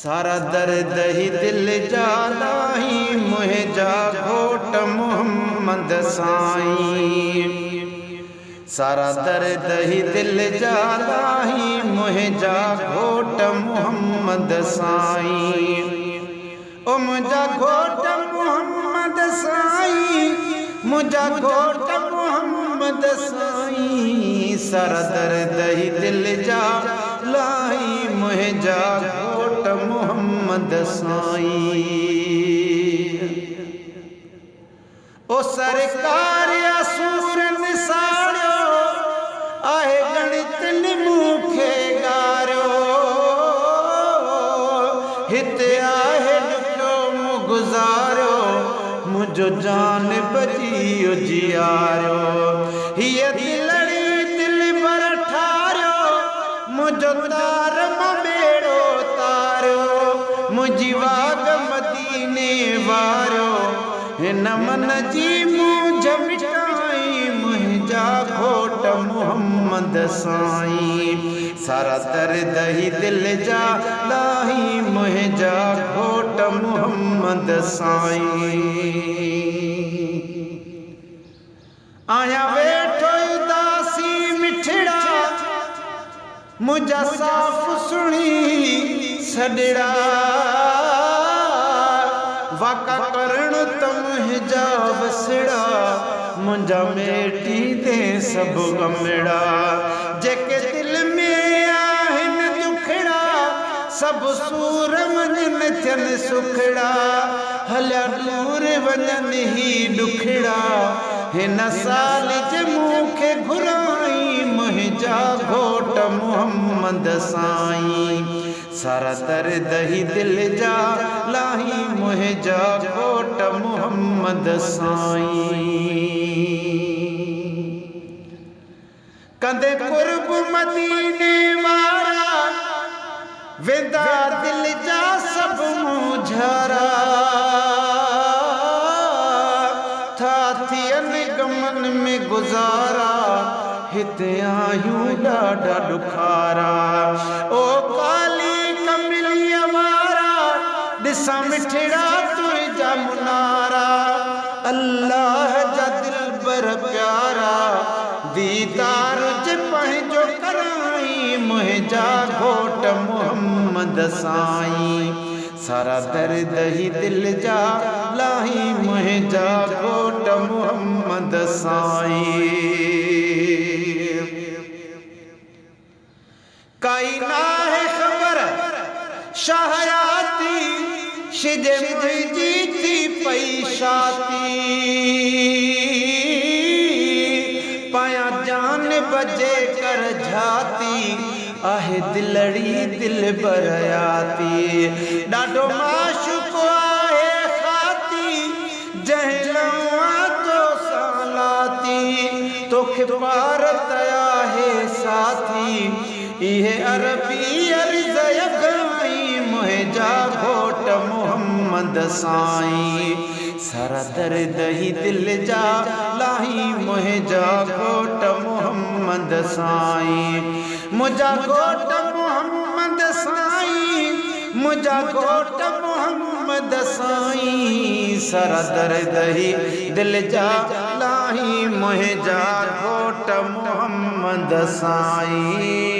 सारा दर्द ही दिल जा लाही मुझा घोट मोहम्मद साईं। सारा दर्द ही दिल जा लाही मुझा घोट मोहम्मद साईं। ओ मुझा घोट मोहम्मद साईं, मुझा घोट मोहम्मद साईं। सारा दर्द ही दिल जा लाही मुझा घोट मोहम्मद साईं। ओ सरकार असूरन साड़ियो आहे गणितन मूंखे गारियो। हिते आहे ॾुखियो मूं गुज़ारियो, मुंहिंजो जान बची उजियारियो। हीअ दिलड़ी दिल भर ठारियो, मुंहिंजो तार मां बेड़ो तारियो। मुंहिंजी वाग मदीने वारियो, हिन मन जी मूंझ मिटाई मुंहिंजा घोट मोहम्मद साईं। सारा दर्द ही दिल जा लाही मुंहिंजा घोट मोहम्मद साईं। आया वेठो उदासी मिठड़ा, मुंहिंजा साफ़ सुणी सॾड़ा। वाका करण त मुंहिंजा वसड़ा, मुंहिंजा मेटी दे सभु गमड़ा। जेके दिल में आहिनि दुखड़ा, सभु सूर वञनि थियनि सुखड़ा। हलिया दूर वञनि ही ॾुखड़ा, हिन साल जे मूंखे घुराई मुंहिंजा घोट मोहम्मद साईं। सारा दर्द ही दिल जा लाही मुंहिंजा घोट मोहम्मद साईं। कंदे कुर्ब मदीने वारा, वेंदा दिल जा सभु मुझारा। था थियनि गमन में गुज़ारा, हिते आहियूं ॾाढा ॾुखारा। ओ काली कमलीअ वारा, ॾिसां मिठड़ा तुंहिंजा मुनारा। अल्लाह जा दिलबर प्यारा, दीदार जे पंहिंजो कराई मुंहिंजा घोट मोहम्मद साईं। सारा दर्द ही दिल जा लाही मुंहिंजा घोट मोहम्मद साईं। काई नाहे ख़बर शाहयाती, शिजे मुंहिंजी थी पई शाती। पाया जान बजे कर झाती, आहे दिलड़ी दिल बरयाती। ॾाढो माशूक़ आहे खाती, जंहिं लवा तो सालाती। तोखे पार तया है साथी, इहे अरबी अर्ज़ यगाई मुंहिंजा घोट मोहम्मद साईं। सारा दर्द ही दिल जा लाही मुंहिंजा घोट मोहम्मद साईं। मुंहिंजा घोट मोहम्मद साईं, मुंहिंजा घोट मोहम्मद साईं। सारा दर्द ही दिल जा लाही मुंहिंजा घोट मोहम्मद साईं।